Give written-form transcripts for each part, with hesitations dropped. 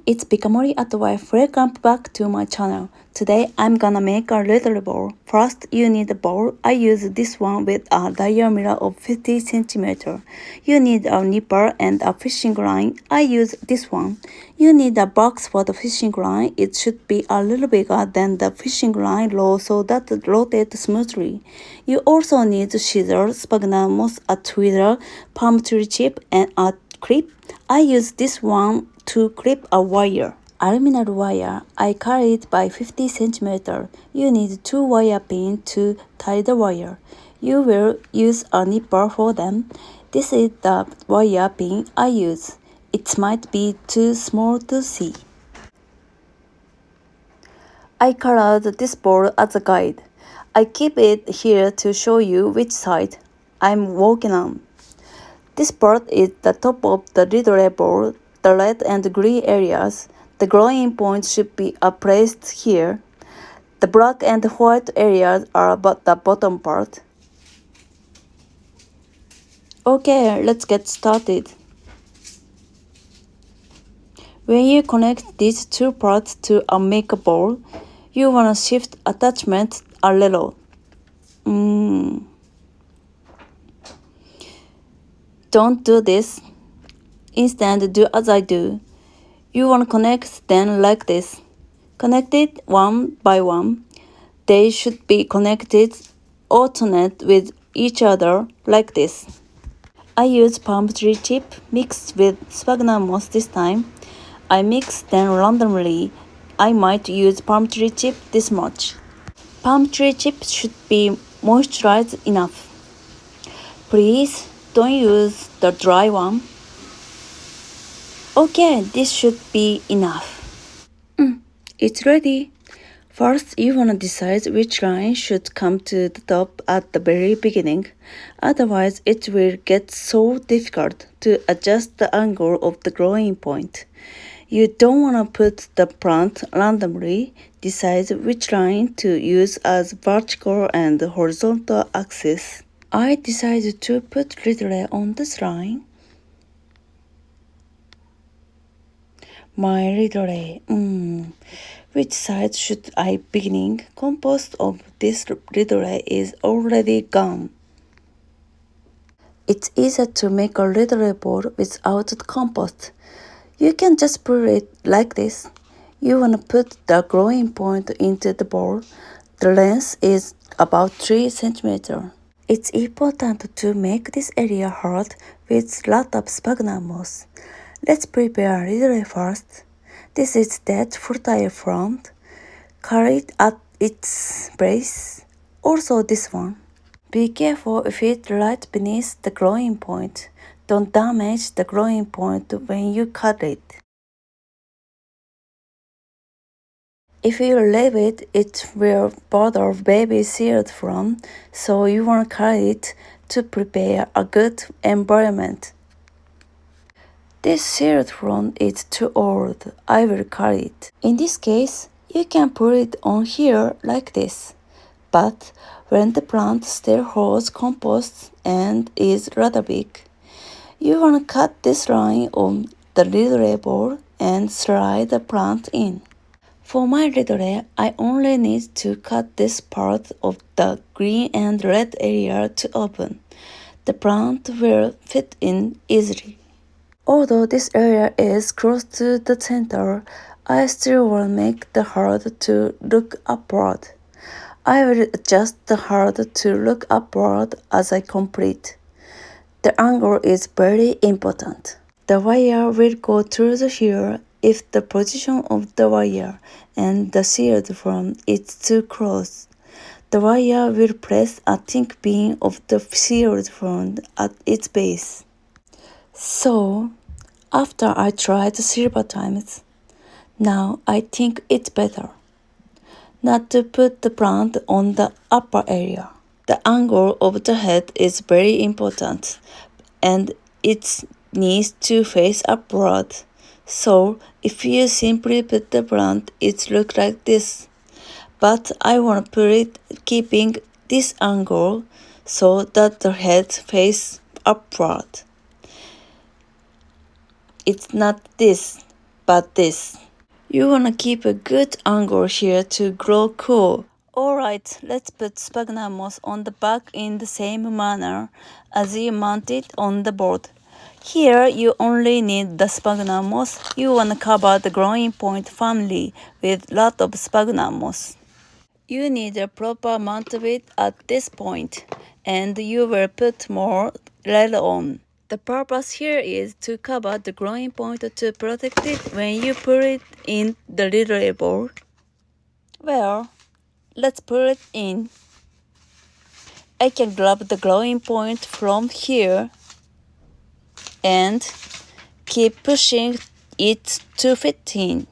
it's Bikamori at wife. Welcome back to my channel. Today I'm gonna make a ridley ball. First you need a ball. I use this one with a diameter of 50 cm. You need a nipper and a fishing line. I use this one. You need a box for the fishing line. It should be a little bigger than the fishing line roll so that it rotates smoothly. You also need scissors, sphagnum moss, a tweezer, palm tree chip, and a clip. I use this one to clip a wire. Aluminum wire, I carry it by 50 cm. You need 2 wire pins to tie the wire. You will use a nipper for them. This is the wire pin I use. It might be too small to see. I colored this ball as a guide. I keep it here to show you which side I'm working on. This part is the top of the ridley ball, the red and green areas. The glowing point should be placed here. The black and white areas are but the bottom part. Okay, let's get started. When you connect these two parts to make a ball, you want to shift attachment a little. Don't do this. Instead, do as I do. You want to connect them like this. Connect it one by one. They should be connected alternate with each other like this. I use palm tree chip mixed with sphagnum moss this time. I mix them randomly. I might use palm tree chip this much. Palm tree chip should be moisturized enough. Please don't use the dry one. Okay, this should be enough. It's ready. First, you want to decide which line should come to the top at the very beginning. Otherwise, it will get so difficult to adjust the angle of the growing point. You don't want to put the plant randomly. Decide which line to use as vertical and horizontal axis. I decided to put ridley on this line. My ridley. Which side should I begin? Compost of this ridley is already gone. It's easier to make a ridley ball without compost. You can just put it like this. You want to put the growing point into the ball. The length is about 3 cm. It's important to make this area hard with lot of sphagnum moss. Let's prepare ridley first. This is that fertile front. Carry it at its base. Also this one. Be careful if it's right beneath the growing point. Don't damage the growing point when you cut it. If you leave it, it will bother baby seed from, so you want to carry it to prepare a good environment. This seed frond is too old. I will carry it. In this case, you can put it on here like this. But when the plant still holds compost and is rather big, you want to cut this line on the ridley ball and slide the plant in. For my ridley, I only need to cut this part of the green and red area to open. The plant will fit in easily. Although this area is close to the center, I still want to make the heart to look upward. I will adjust the heart to look upward as I complete. The angle is very important. The wire will go through here if the position of the wire and the seed frond is too close. The wire will place a thin pin of the seed frond at its base. So, after I tried several times, now I think it's better not to put the plant on the upper area. The angle of the head is very important and it needs to face upward. So if you simply put the plant, it looks like this. But I want to put it keeping this angle so that the head faces upward. It's not this. but this. You wanna keep a good angle here to grow cool. Alright, let's put sphagnum moss on the back in the same manner as you mount it on the board. Here, you only need the sphagnum moss. You wanna cover the growing point family with lot of sphagnum moss. You need a proper amount of it at this point, and you will put more later on. The purpose here is to cover the growing point to protect it when you put it in the ridley bowl. Well, let's put it in. I can grab the growing point from here and keep pushing it to fit in.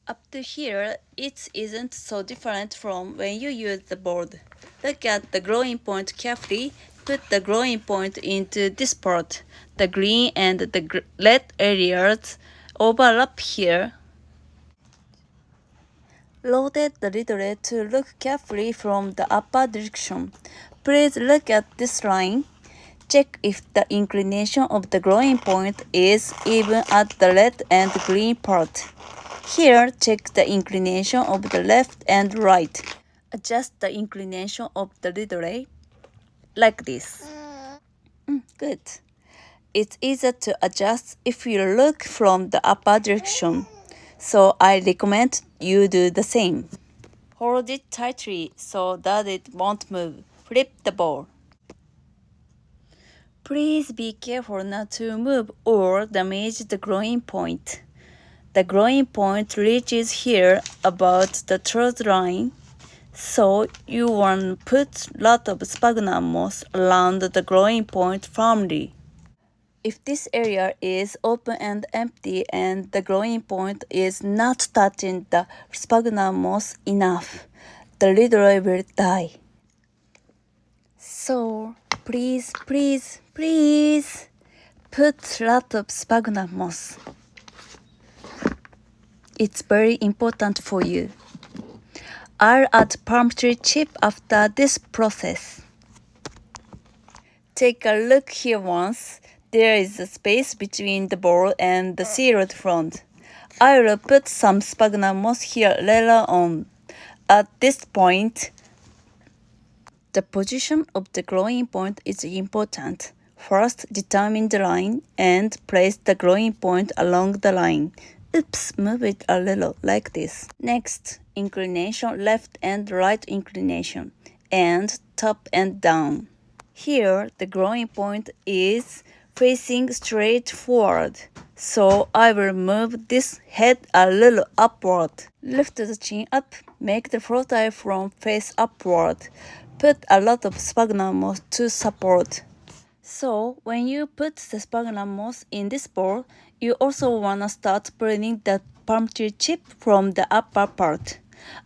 Up to here, it isn't so different from when you use the board. Look at the growing point carefully. Put the growing point into this part. The green and the red areas overlap here. Rotate the ridley to look carefully from the upper direction. Please look at this line. Check if the inclination of the growing point is even at the red and green part. Here, check the inclination of the left and right. Adjust the inclination of the ridley like this. Good. It's easier to adjust if you look from the upper direction, so I recommend you do the same. Hold it tightly so that it won't move. Flip the ball. Please be careful not to move or damage the growing point. The growing point reaches here about the third line, so you want to put a lot of sphagnum moss around the growing point firmly. If this area is open and empty and the growing point is not touching the sphagnum moss enough, the ridley will die. So please put a lot of sphagnum moss. It's very important for you. I'll add palm tree chip after this process. Take a look here once. There is a space between the bowl and the sealed front. I will put some sphagnum moss here later on. At this point, the position of the growing point is important. First, determine the line and place the growing point along the line. Oops, move it a little like this. Next, inclination, left and right inclination, and top and down. Here, the growing point is facing straight forward, so I will move this head a little upward. Lift the chin up, make the front eye from face upward. Put a lot of sphagnum moss to support. So, when you put the sphagnum moss in this bowl, you also wanna start pulling the palm tree chip from the upper part.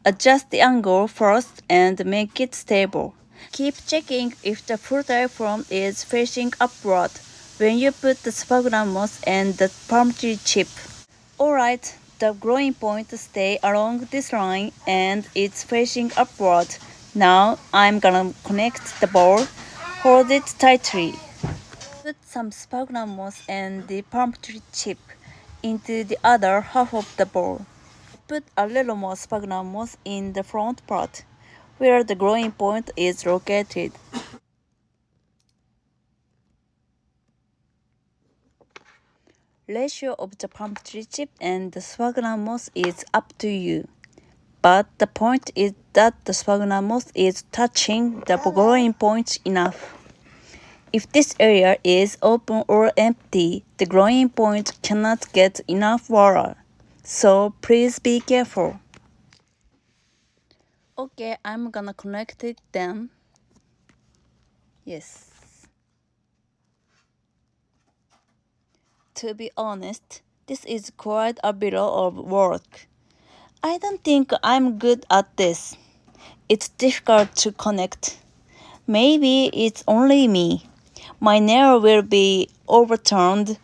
Adjust the angle first and make it stable. Keep checking if the fruit form is facing upward when you put the sphagnum moss and the palm tree chip. Alright, the growing point stay along this line and it's facing upward. Now I'm gonna connect the bowl. Hold it tightly. Put some sphagnum moss and the palm tree chip into the other half of the bowl. Put a little more sphagnum moss in the front part, where the growing point is located. Ratio of the palm tree chip and the sphagnum moss is up to you. But the point is that the sphagnum moss is touching the growing point enough. If this area is open or empty, the growing point cannot get enough water. So please be careful. Okay, I'm gonna connect it then. Yes. To be honest, this is quite a bit of work. I don't think I'm good at this. It's difficult to connect. Maybe it's only me. My nail will be overturned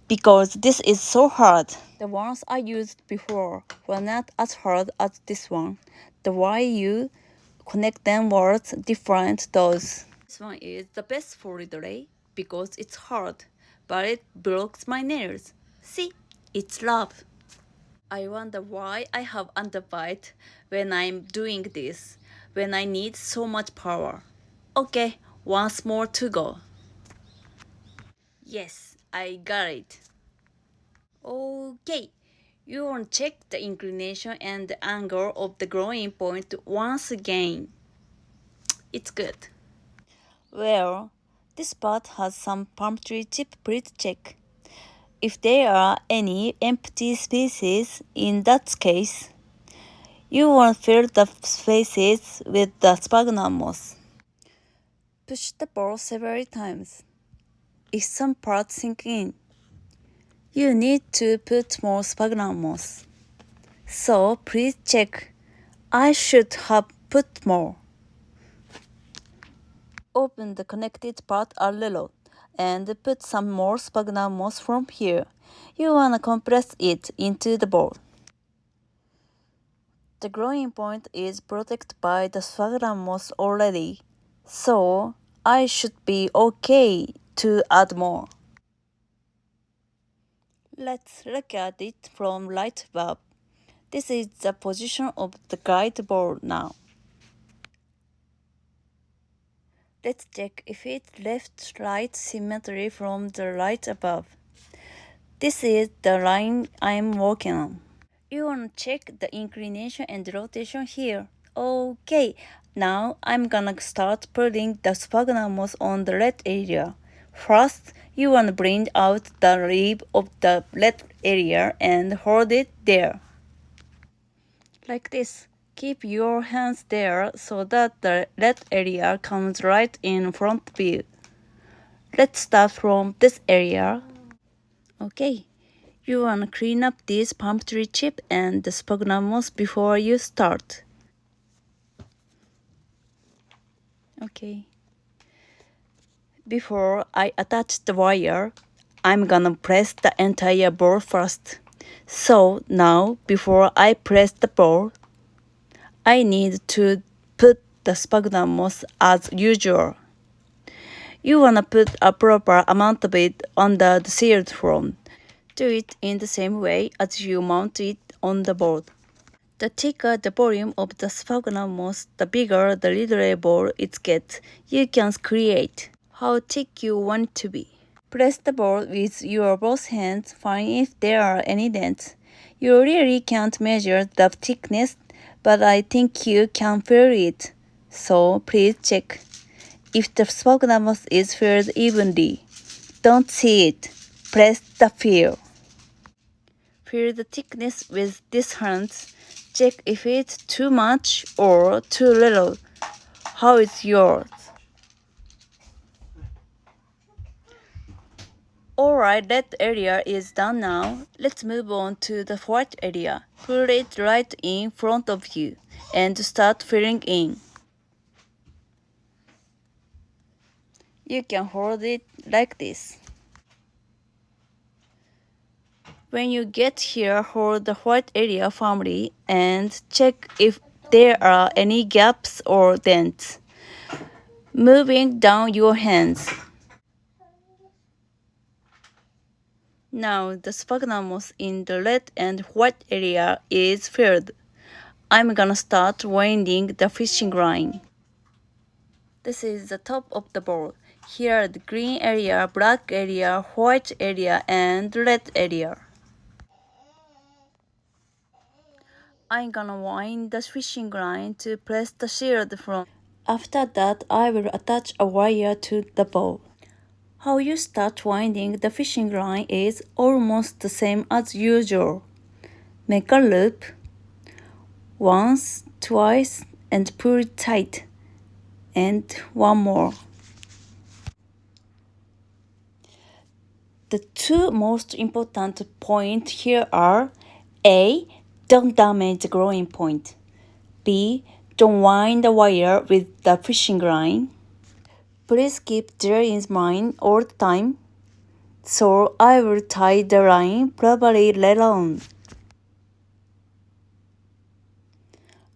because this is so hard. The ones I used before were not as hard as this one. The way you connect them was different though. This one is the best for ridley because it's hard, but it blocks my nails. See, It's love. I wonder why I have underbite when I'm doing this, when I need so much power. Okay, once more to go. Yes, I got it. Okay, you want to check the inclination and the angle of the growing point once again. It's good. Well, this part has some palm tree chip. Please check. If there are any empty spaces in that case, you want to fill the spaces with the sphagnum moss. Push the ball several times. If some parts sink in, you need to put more sphagnum moss. So please check. I should have put more. Open the connected part a little and put some more sphagnum moss from here. You wanna compress it into the ball. The growing point is protected by the sphagnum moss already, so I should be okay to add more. Let's look at it from right above. This is the position of the guide ball now. Let's check if it's left-right symmetry from the right above. This is the line I'm working on. You want to check the inclination and rotation here. Okay, now I'm gonna start putting the sphagnum moss on the red area. First, you want to bring out the rib of the red area and hold it there. Like this. Keep your hands there so that the red area comes right in front view. Let's start from this area. Okay, you want to clean up this palm tree chip and the sphagnum moss before you start. Okay. Before I attach the wire, I'm gonna press the entire ball first. So now, before I press the ball, I need to put the sphagnum moss as usual. You wanna put a proper amount of it under the sealed front. Do it in the same way as you mount it on the board. The thicker the volume of the sphagnum moss, the bigger the ridley ball it gets. You can create how thick you want it to be. Press the ball with your both hands, find if there are any dents. You really can't measure the thickness, but I think you can feel it. So please check. If the sphagnum moss is filled evenly, don't see it. Press the feel. Feel the thickness with these hands. Check if it's too much or too little. How is yours? Alright, that area is done now. Let's move on to the white area. Put it right in front of you and start filling in. You can hold it like this. When you get here, hold the white area firmly and check if there are any gaps or dents. Moving down your hands. Now the sphagnum moss in the red and white area is filled. I'm gonna start winding the fishing line. This is the top of the ball. Here are the green area, black area, white area, and red area. I'm gonna wind the fishing line to press the shield from. After that, I will attach a wire to the ball. How you start winding the fishing line is almost the same as usual. Make a loop once, twice, and pull it tight. And one more. The two most important points here are A. Don't damage the growing point. B. Don't wind the wire with the fishing line. Please keep that in mind all the time. So I will tie the line properly later on.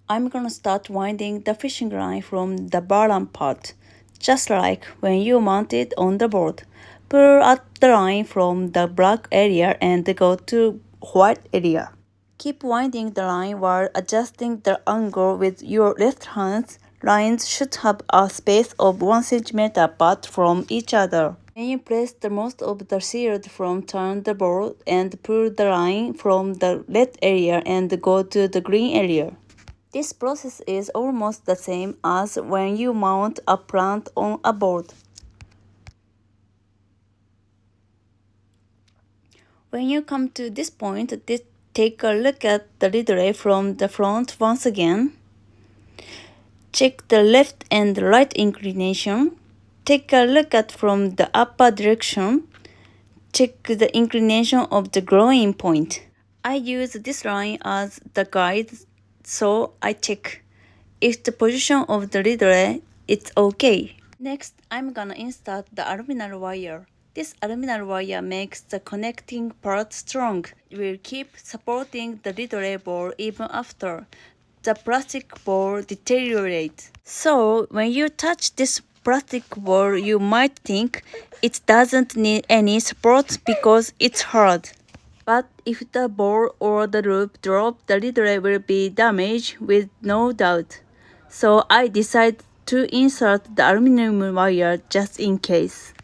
I'm gonna start winding the fishing line from the bottom part, just like when you mount it on the board. Pull out the line from the black area and go to white area. Keep winding the line while adjusting the angle with your left hand. Lines should have a space of 1 cm apart from each other. When you place the most of the seed from turn the ball and pull the line from the red area and go to the green area. This process is almost the same as when you mount a plant on a board. When you come to this point, take a look at the ridley from the front once again. Check the left and right inclination. Take a look at from the upper direction. Check the inclination of the growing point. I use this line as the guide, so I check if the position of the ridley is okay. Next, I'm gonna insert the aluminum wire. This aluminum wire makes the connecting part strong. It will keep supporting the ridley ball even after the plastic ball deteriorates. So, when you touch this plastic ball, you might think it doesn't need any support because it's hard. But if the ball or the loop drop, the ridley will be damaged with no doubt. So I decided to insert the aluminum wire just in case.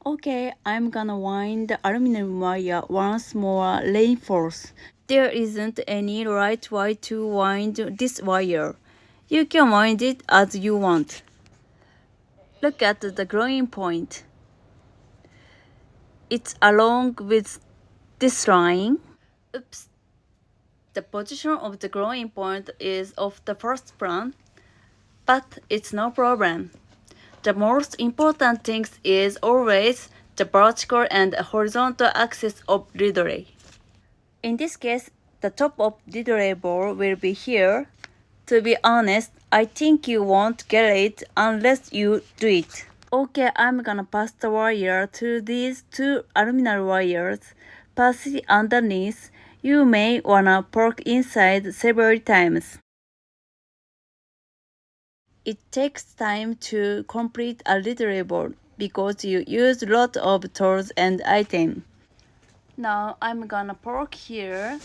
Okay, I'm gonna wind the aluminum wire once more reinforced. There isn't any right way to wind this wire. You can wind it as you want. Look at the growing point. It's along with this line. Oops. The position of the growing point is off the first plan, but it's no problem. The most important thing is always the vertical and horizontal axis of ridley. In this case, the top of ridley ball will be here. To be honest, I think you won't get it unless you do it. Okay, I'm gonna pass the wire to these two aluminum wires. Pass it underneath. You may wanna poke inside several times. It takes time to complete a ridley ball because you use a lot of tools and items. Now I'm gonna poke here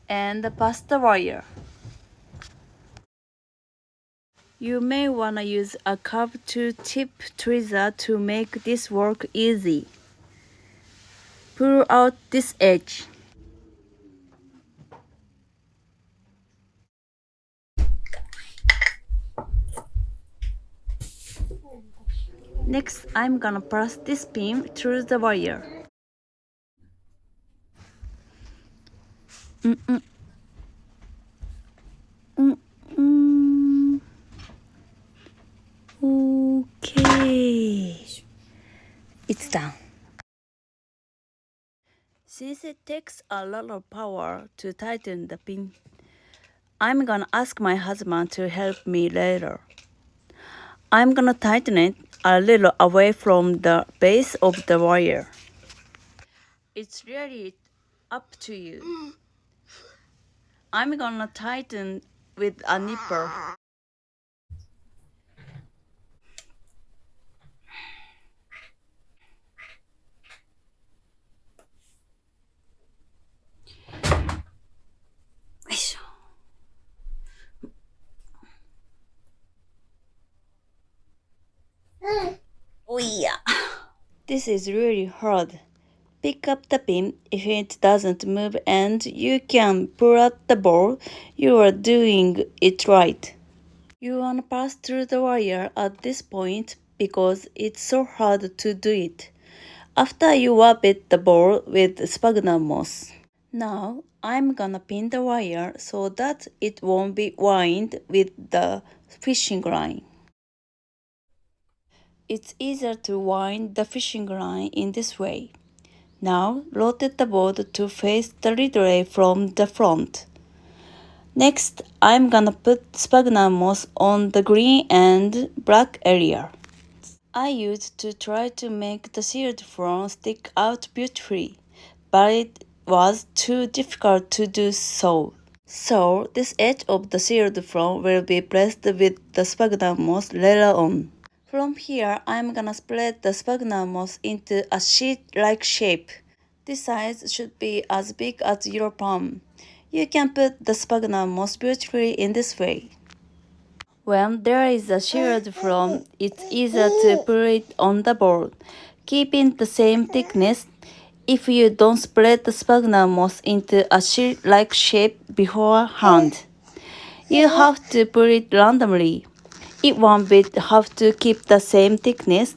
and pass the wire. You may wanna use a curved tip tweezer to make this work easy. Pull out this edge. Next, I'm gonna pass this pin through the wire. Okay. It's done. Since it takes a lot of power to tighten the pin, I'm gonna ask my husband to help me later. I'm gonna tighten it a little away from the base of the wire. It's really up to you. I'm gonna tighten with a nipper. Oh yeah. This is really hard. Pick up the pin if it doesn't move and you can pull out the ball. You are doing it right. You wanna pass through the wire at this point because it's so hard to do it. After you wrap it the ball with sphagnum moss. Now I'm gonna pin the wire so that it won't be wound with the fishing line. It's easier to wind the fishing line in this way. Now rotate the board to face the ridley from the front. Next, I'm gonna put sphagnum moss on the green and black area. I used to try to make the sealed frond stick out beautifully, but it was too difficult to do so. So, this edge of the seared floor will be pressed with the sphagnum moss later on. From here, I'm gonna spread the sphagnum moss into a sheet-like shape. This size should be as big as your palm. You can put the sphagnum moss beautifully in this way. When there is a sheared floor, it's easier to put it on the board, keeping the same thickness. If you don't spread the sphagnum moss into a sheet-like shape beforehand, you have to put it randomly. It won't be have to keep the same thickness.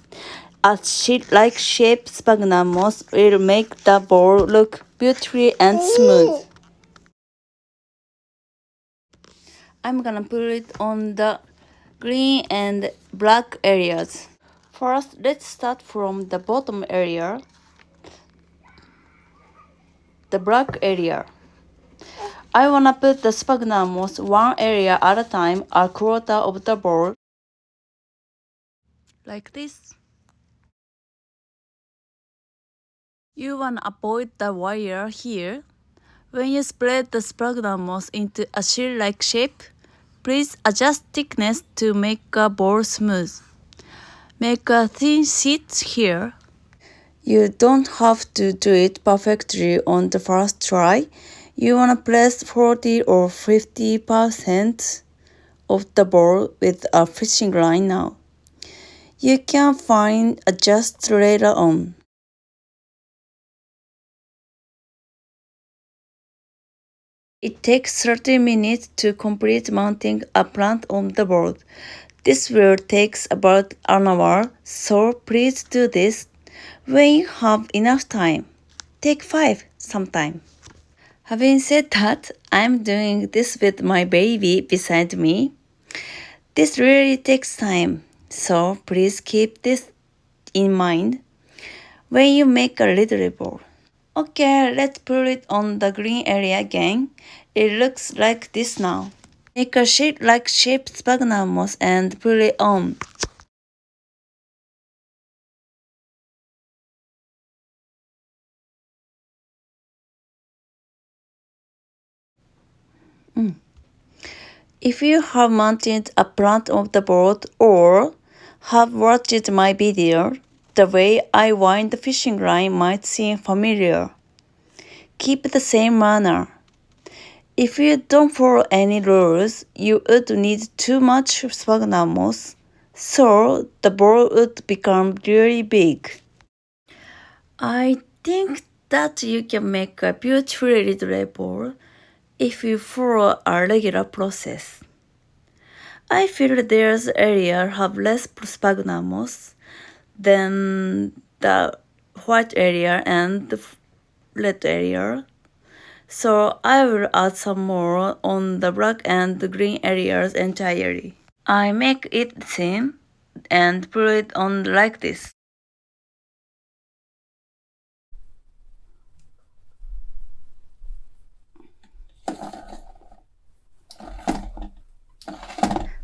A sheet-like shape sphagnum moss will make the board look beautiful and smooth. I'm gonna put it on the green and black areas. First, let's start from the bottom area, the black area. I wanna put the sphagnum moss one area at a time, a quarter of the board, like this. You wanna avoid the wire here. When you spread the sphagnum moss into a sheet-like shape, please adjust thickness to make a board smooth. Make a thin sheet here. You don't have to do it perfectly on the first try. You wanna press 40 or 50% of the board with a fishing line now. You can adjust later on. It takes 30 minutes to complete mounting a plant on the board. This will take about an hour, so please do this when you have enough time. Take 5 sometime. Having said that, I'm doing this with my baby beside me. This really takes time, so please keep this in mind when you make a ridley board. Okay, let's put it on the green area again. It looks like this now. Make a sheet-like shaped sphagnum moss and put it on. If you have mounted a plant on the board or have watched my video, the way I wind the fishing line might seem familiar. Keep the same manner. If you don't follow any rules, you would need too much sphagnum moss, so the board would become really big. I think that you can make a beautiful ridley board if you follow a regular process. I feel there's area have less sphagnum moss than the white area and the red area. So I will add some more on the black and the green areas entirely. I make it thin and put it on like this.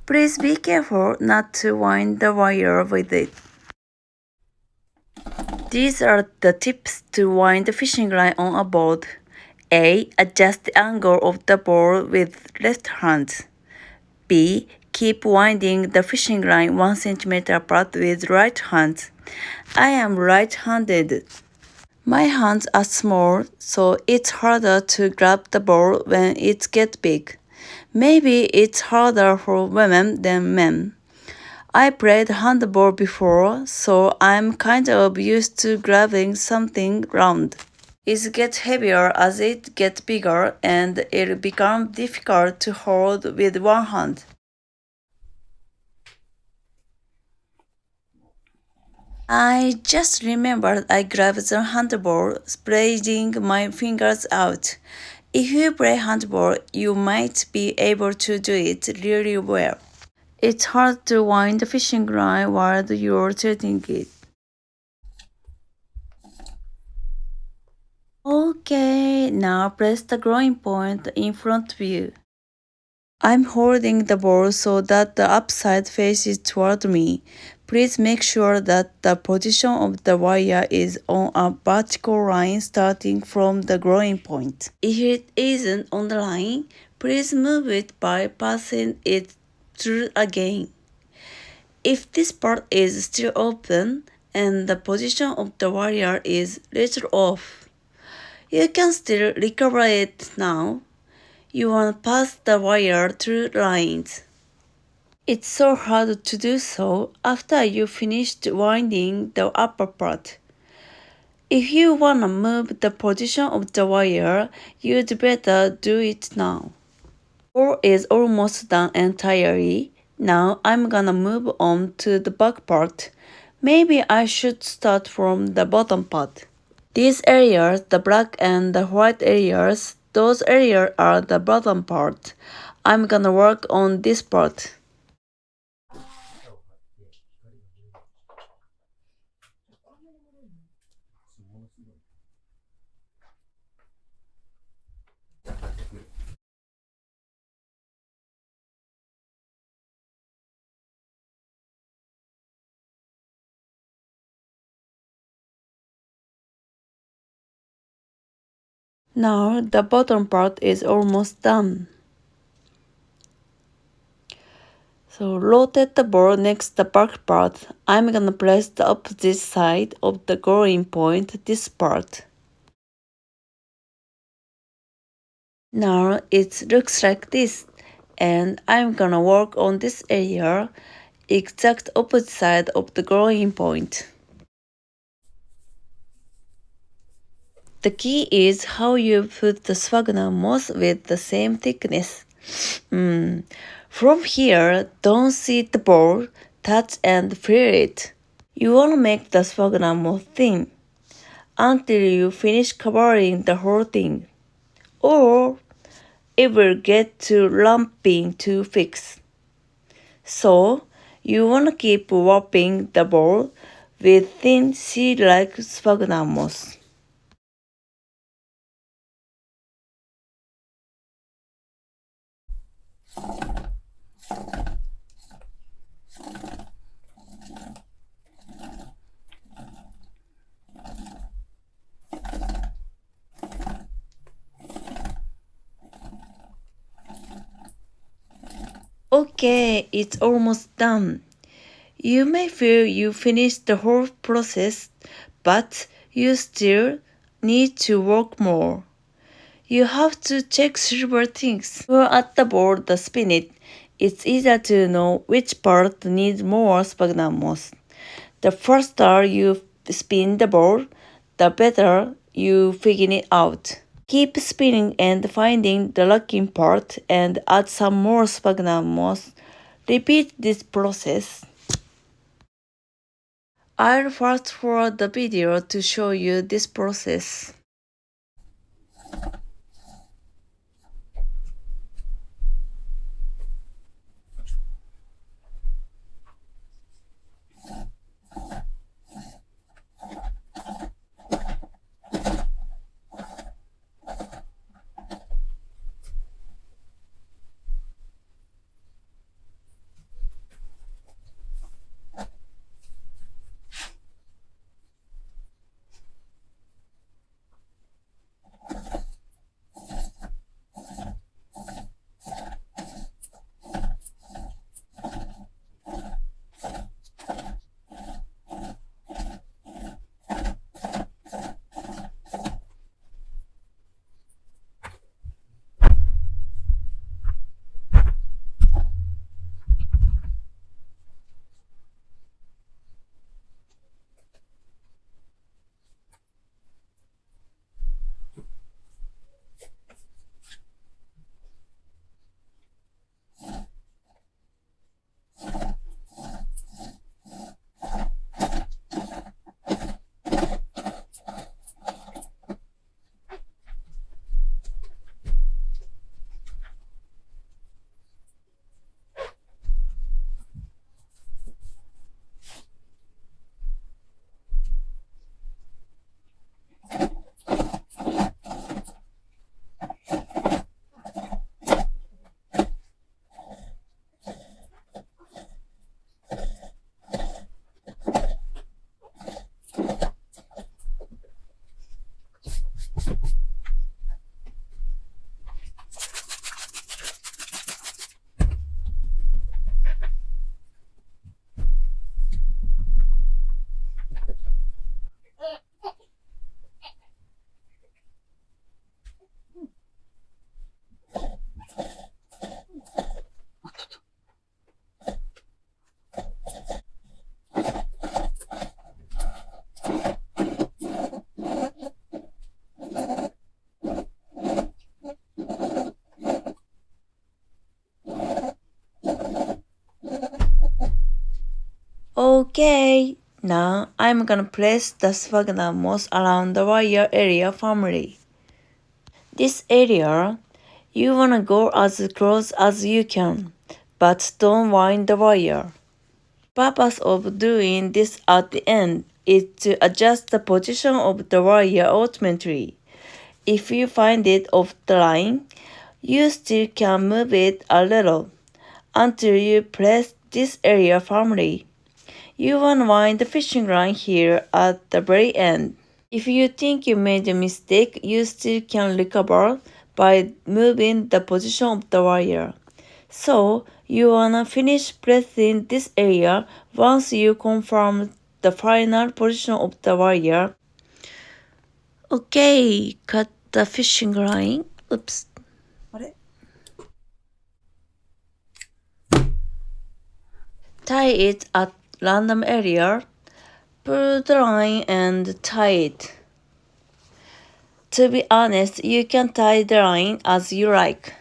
Please be careful not to wind the wire with it. These are the tips to wind the fishing line on a board. A. Adjust the angle of the board with left hand. B. Keep winding the fishing line 1 cm apart with right hand. I am right-handed. My hands are small, so it's harder to grab the ball when it gets big. Maybe it's harder for women than men. I played handball before, so I'm kind of used to grabbing something round. It gets heavier as it gets bigger, and it becomes difficult to hold with one hand. I just remembered I grabbed the handball, spreading my fingers out. If you play handball, you might be able to do it really well. It's hard to wind the fishing line while you're tilting it. Okay, now press the growing point in front view. I'm holding the ball so that the upside faces toward me. Please make sure that the position of the wire is on a vertical line starting from the growing point. If it isn't on the line, Please move it by passing it through again. If this part is still open and the position of the wire is little off, you can still recover it now. You want to pass the wire through lines. It's so hard to do so after you finished winding the upper part. If you want to move the position of the wire, you'd better do it now. Ball is almost done entirely. Now I'm gonna move on to the back part. Maybe I should start from the bottom part. These areas, the black and the white areas, those areas are the bottom part. I'm gonna work on this part. Now the bottom part is almost done. So rotate the ball next the back part. I'm gonna place the opposite side of the growing point, this part. Now it looks like this, and I'm gonna work on this area, exact opposite side of the growing point. The key is how you put the sphagnum moss with the same thickness. From here, don't see the ball, touch and feel it. You want to make the sphagnum moss thin until you finish covering the whole thing, or it will get too lumpy to fix. So, you want to keep wrapping the ball with thin seed-like sphagnum moss. Okay, it's almost done. You may feel you finished the whole process, but you still need to work more. You have to check several things. You're at the board to spin it. It's easier to know which part needs more sphagnum moss. The faster you spin the ball, the better you figure it out. Keep spinning and finding the lacking part and add some more sphagnum moss. Repeat this process. I'll fast forward the video to show you this process. Okay, now I'm gonna place the sphagnum moss around the wire area family. This area, you wanna go as close as you can, but don't wind the wire. Purpose of doing this at the end is to adjust the position of the wire automatically. If you find it off the line, you still can move it a little until you press this area firmly. You unwind the fishing line here at the very end. If you think you made a mistake, you still can recover by moving the position of the wire. So, you wanna finish pressing this area once you confirm the final position of the wire. Okay, cut the fishing line. Oops. Tie it at random area. Pull the line and tie it. To be honest, you can tie the line as you like.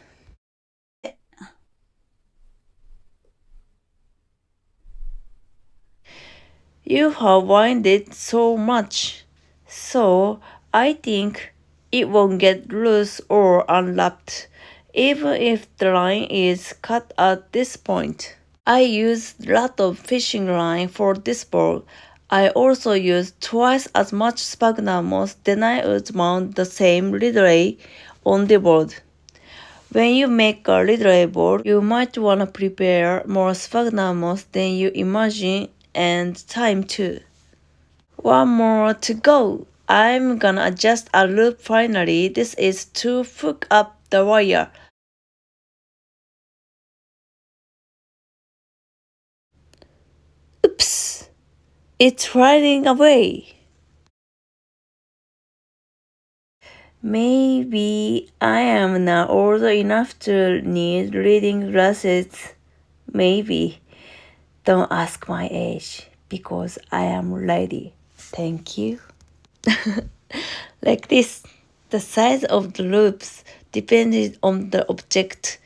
You have wound it so much, so I think it won't get loose or unwrapped, even if the line is cut at this point. I used a lot of fishing line for this bowl. I also used twice as much sphagnum moss than I would mount the same ridley on the board. When you make a ridley board, you might want to prepare more sphagnum moss than you imagine and time too. One more to go. I'm gonna adjust a loop finally. This is to hook up the wire. Oops! It's riding away. Maybe I am not old enough to need reading glasses. Maybe. Don't ask my age because I am ready. Thank you. Like this, the size of the loops depends on the object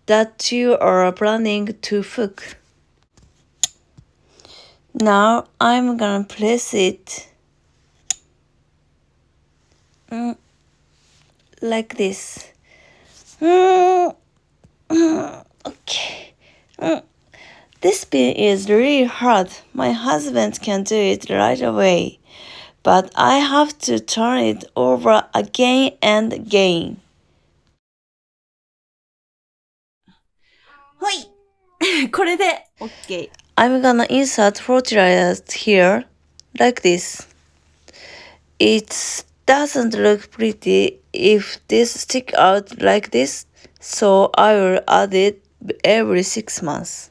that you are planning to hook. Now I'm gonna place it like this. Okay. This pin is really hard. My husband can do it right away, but I have to turn it over again and again. ほいこれで OK。 I'm gonna insert fertilizer here, like this. It doesn't look pretty if this stick out like this, so I will add it every 6 months.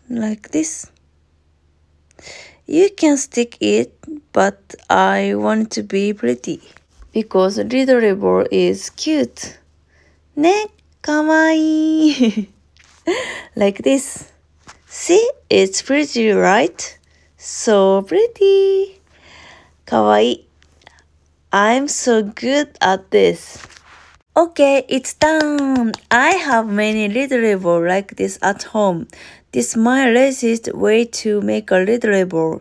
Like this. You can stick it, but I want it to be pretty. Because readable is cute. ね、かわいい。Like this. See, it's pretty, right? So pretty. かわいい. I'm so good at this. Okay, it's done. I have many ridley balls like this at home. This is my latest way to make a ridley ball.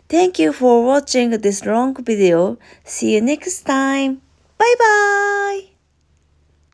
Thank you for watching this long video. See you next time. Bye bye.